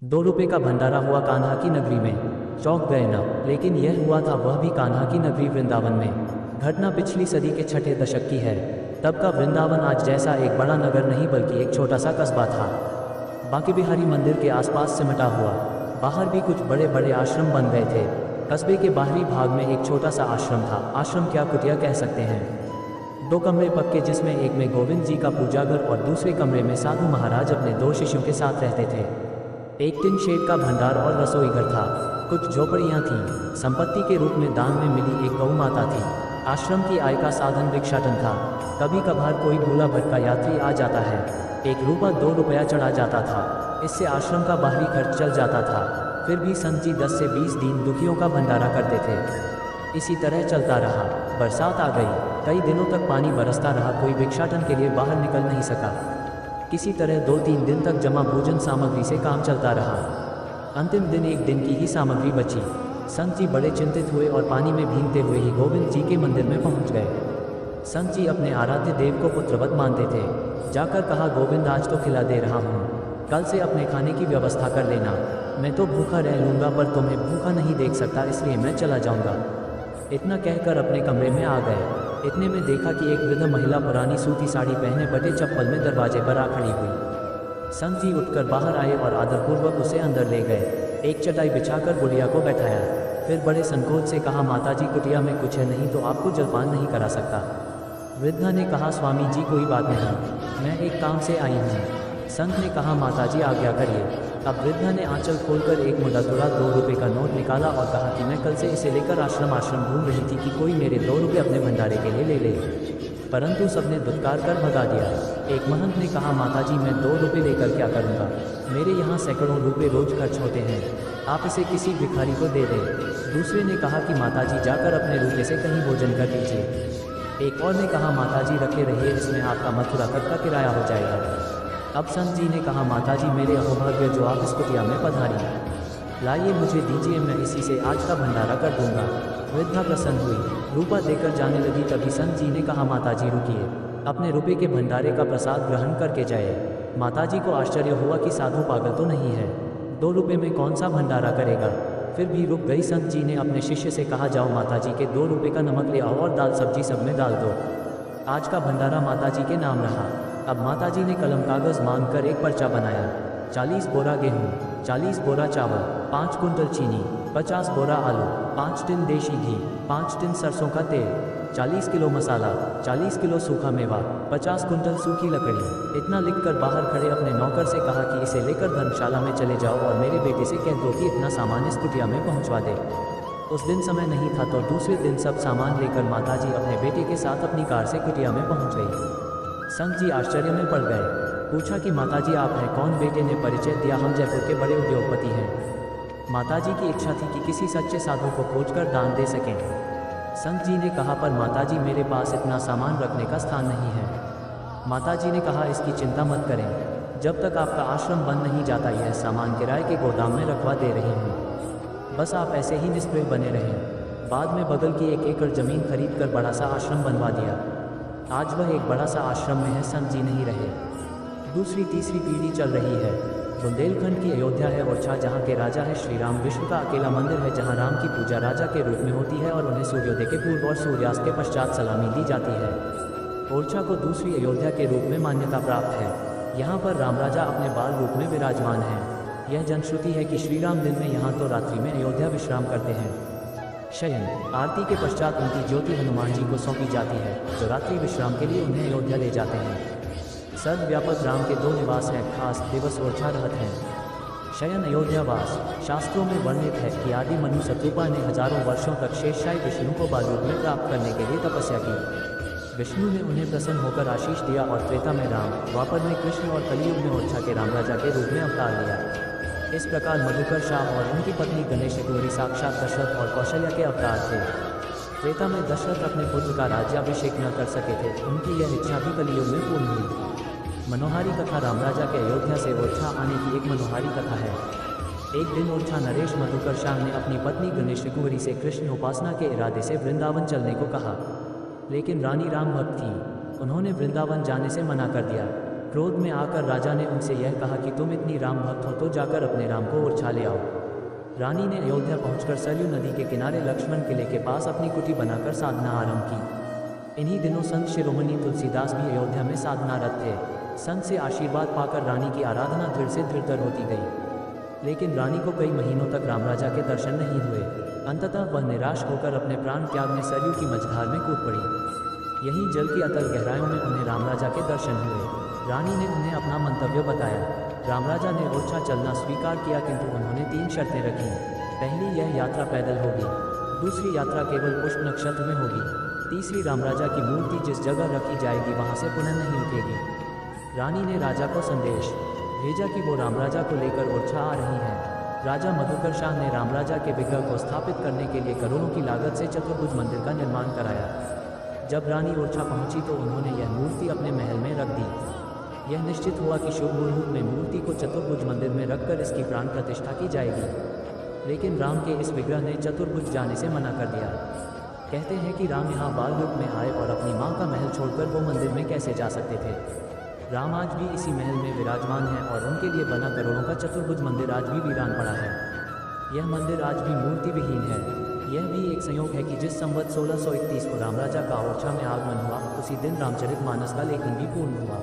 2 रुपए का भंडारा हुआ कान्हा की नगरी में। चौंक गए न, लेकिन यह हुआ था वह भी कान्हा की नगरी वृंदावन में। घटना पिछली सदी के छठे दशक की है। तब का वृंदावन आज जैसा एक बड़ा नगर नहीं बल्कि एक छोटा सा कस्बा था। बांके बिहारी मंदिर के आसपास सिमटा हुआ। बाहर भी कुछ बड़े बड़े आश्रम बन गए थे। कस्बे के बाहरी भाग में एक छोटा सा आश्रम था। आश्रम क्या, कुटिया कह सकते हैं। 2 कमरे पक्के, जिसमें एक में गोविंद जी का पूजाघर और दूसरे कमरे में साधु महाराज अपने 2 शिष्यों के साथ रहते थे। एक टिन शेड का भंडार और रसोई घर था। कुछ झोपड़ियाँ थीं। संपत्ति के रूप में दान में मिली एक गौ माता थी। आश्रम की आय का साधन भिक्षाटन था। कभी कभार कोई भूला भटका यात्री आ जाता है, 1 रुपया 2 रुपया चढ़ा जाता था। इससे आश्रम का बाहरी खर्च चल जाता था। फिर भी संत जी 10 से 20 दिन दुखियों का भंडारा करते थे। इसी तरह चलता रहा। बरसात आ गई। कई दिनों तक पानी बरसता रहा। कोई भिक्षाटन के लिए बाहर निकल नहीं सका। किसी तरह 2-3 दिन तक जमा भोजन सामग्री से काम चलता रहा। अंतिम दिन 1 दिन की ही सामग्री बची। संत जी बड़े चिंतित हुए और पानी में भीगते हुए ही गोविंद जी के मंदिर में पहुंच गए। संत जी अपने आराध्य देव को पुत्रवत मानते थे। जाकर कहा, गोविंद आज तो खिला दे रहा हूँ, कल से अपने खाने की व्यवस्था कर लेना। मैं तो भूखा रह लूँगा, पर तुम्हें भूखा नहीं देख सकता, इसलिए मैं चला जाऊँगा। इतना कहकर अपने कमरे में आ गए। इतने में देखा कि एक वृद्ध महिला पुरानी सूती साड़ी पहने बटे चप्पल में दरवाजे पर आ खड़ी हुई। संत जी उठकर बाहर आए और आदरपूर्वक उसे अंदर ले गए। एक चटाई बिछाकर बुढ़िया को बैठाया। फिर बड़े संकोच से कहा, माताजी कुटिया में कुछ है नहीं तो आपको जलपान नहीं करा सकता। वृद्धा ने कहा, स्वामी जी कोई बात नहीं, मैं एक काम से आई हूँ। संत ने कहा, माताजी आज्ञा करिए। अब वृद्धा ने आंचल खोलकर एक मुड़ा 2 रुपए का नोट निकाला और कहा कि मैं कल से इसे लेकर आश्रम घूम रही थी कि कोई मेरे 2 रुपए अपने भंडारे के लिए ले ले। परंतु सबने दुत्कार कर भगा दिया। एक महंत ने कहा, माताजी मैं 2 रुपए लेकर क्या करूँगा, मेरे यहाँ सैकड़ों रुपए रोज खर्च होते हैं, आप इसे किसी भिखारी को दे दें। दूसरे ने कहा कि माताजी जाकर अपने रुपए से कहीं भोजन कर लीजिए। एक और ने कहा, माताजी रखे रहिए, इसमें आपका मथुरा तक का किराया हो जाएगा। अब संत जी ने कहा, माताजी मेरे अहोभाग्य जो आप इस कुटिया में पधारी, लाइए मुझे दीजिए, मैं इसी से आज का भंडारा कर दूंगा। वृद्धा प्रसन्न हुई, रुपया देकर जाने लगी। तभी संत जी ने कहा, माताजी रुकिए, अपने रुपये के भंडारे का प्रसाद ग्रहण करके जाए। माताजी को आश्चर्य हुआ कि साधु पागल तो नहीं है, 2 रुपये में कौन सा भंडारा करेगा। फिर भी रुक गई। संत जी ने अपने शिष्य से कहा, जाओ माताजी के 2 रुपये का नमक ले आओ और दाल सब्जी सब में डाल दो। आज का भंडारा माताजी के नाम रहा। अब माताजी ने कलम कागज़ मांगकर एक पर्चा बनाया। 40 बोरा गेहूँ, 40 बोरा चावल, 5 कुंटल चीनी, 50 बोरा आलू, 5 टिन देशी घी, 5 टिन सरसों का तेल, 40 किलो मसाला, 40 किलो सूखा मेवा, 50 कुंटल सूखी लकड़ी। इतना लिखकर बाहर खड़े अपने नौकर से कहा कि इसे लेकर धर्मशाला में चले जाओ और मेरे बेटे से कह दो कि इतना सामान इस कुटिया में पहुंचवा दे। उस दिन समय नहीं था तो दूसरे दिन सब सामान लेकर माताजी अपने बेटे के साथ अपनी कार से कुटिया में पहुँच गई। संत जी आश्चर्य में पड़ गए। पूछा कि माताजी आप हैं कौन। बेटे ने परिचय दिया, हम जयपुर के बड़े उद्योगपति हैं। माताजी की इच्छा थी कि किसी सच्चे साधु को खोजकर दान दे सकें। संत जी ने कहा, पर माताजी मेरे पास इतना सामान रखने का स्थान नहीं है। माताजी ने कहा, इसकी चिंता मत करें, जब तक आपका आश्रम बंद नहीं जाता यह सामान किराए के गोदाम में रखवा दे रही हूँ, बस आप ऐसे ही निष्प्रय बने रहें। बाद में बगल की 1 एकड़ ज़मीन खरीद कर बड़ा सा आश्रम बनवा दिया। आज वह एक बड़ा सा आश्रम में है। संत जी नहीं रहे। दूसरी तीसरी पीढ़ी चल रही है। बुंदेलखंड की अयोध्या है। ओरछा जहाँ के राजा है श्री राम, विश्व का अकेला मंदिर है जहाँ राम की पूजा राजा के रूप में होती है और उन्हें सूर्योदय के पूर्व और सूर्यास्त के पश्चात सलामी दी जाती है। ओरछा को दूसरी अयोध्या के रूप में मान्यता प्राप्त है। यहाँ पर राम राजा अपने बाल रूप में विराजमान हैं। यह जनश्रुति है कि श्री राम दिन में यहाँ तो रात्रि में अयोध्या विश्राम करते हैं। शयन आरती के पश्चात उनकी ज्योति हनुमान जी को सौंपी जाती है, जो रात्रि विश्राम के लिए उन्हें अयोध्या ले जाते हैं। सर्वव्यापक राम के 2 निवास हैं, खास दिवस ओरछा रहत हैं। शयन अयोध्यावास शास्त्रों में वर्णित है कि आदि मनु शत्रुपा ने हजारों वर्षों तक शेषशायी विष्णु को बालरूप में प्राप्त करने के लिए तपस्या की। विष्णु ने उन्हें प्रसन्न होकर आशीष दिया और त्रेता में राम, द्वापर में कृष्ण और कलयुग में ओरछा के राम राजा के रूप में अवतार लिया। इस प्रकार मधुकर शाह और उनकी पत्नी गणेश कुंवरी साक्षात दशरथ और कौशल्या के अवतार थे। त्रेता में दशरथ अपने पुत्र का राज्याभिषेक न कर सके थे, उनकी यह इच्छा भी कलियुग में पूर्ण हुई। मनोहारी कथा राम राजा के अयोध्या से ओरछा आने की एक मनोहारी कथा है। एक दिन ओरछा नरेश मधुकर शाह ने अपनी पत्नी गणेश कुंवरी से कृष्ण उपासना के इरादे से वृंदावन चलने को कहा, लेकिन रानी राम भक्त थी, उन्होंने वृंदावन जाने से मना कर दिया। क्रोध में आकर राजा ने उनसे यह कहा कि तुम इतनी राम भक्त हो तो जाकर अपने राम को ओरछा ले आओ। रानी ने अयोध्या पहुंचकर सरयू नदी के किनारे लक्ष्मण किले के पास अपनी कुटी बनाकर साधना आरंभ की। इन्हीं दिनों संत शिरोमणि तुलसीदास भी अयोध्या में साधनारत थे। संत से आशीर्वाद पाकर रानी की आराधना दृढ़ से दृढ़तर होती गई, लेकिन रानी को कई महीनों तक राम राजा के दर्शन नहीं हुए। अंततः वह निराश होकर अपने प्राण त्यागने सरयू की मझधार में कूद पड़ी। यहीं जल की अतल गहराइयों में उन्हें राम राजा के दर्शन हुए। रानी ने उन्हें अपना मंतव्य बताया। राम राजा ने ओरछा चलना स्वीकार किया, किंतु उन्होंने 3 शर्तें रखी। पहली, यह यात्रा पैदल होगी। दूसरी, यात्रा केवल पुष्प नक्षत्र में होगी। तीसरी, राम राजा की मूर्ति जिस जगह रखी जाएगी वहां से पुनः नहीं उठेगी। रानी ने राजा को संदेश भेजा कि वो राम राजा को लेकर ओरछा आ रही है। राजा मधुकर शाह ने राम राजा के विग्रह को स्थापित करने के लिए करोड़ों की लागत से चतुर्भुज मंदिर का निर्माण कराया। जब रानी ओरछा पहुंची तो उन्होंने यह मूर्ति अपने महल में रख दी। यह निश्चित हुआ कि शुभ मुहूर्त में मूर्ति को चतुर्भुज मंदिर में रखकर इसकी प्राण प्रतिष्ठा की जाएगी। लेकिन राम के इस विग्रह ने चतुर्भुज जाने से मना कर दिया। कहते हैं कि राम यहाँ बाल रूप में आए और अपनी माँ का महल छोड़कर वो मंदिर में कैसे जा सकते थे। राम आज भी इसी महल में विराजमान है और उनके लिए बना करोड़ों का चतुर्भुज मंदिर आज भी वीरान पड़ा है। यह मंदिर आज भी मूर्ति विहीन है। यह भी एक संयोग है कि जिस संवत 1631 को राम राजा का ओरछा में आगमन हुआ, उसी दिन रामचरितमानस का लेखन भी पूर्ण हुआ।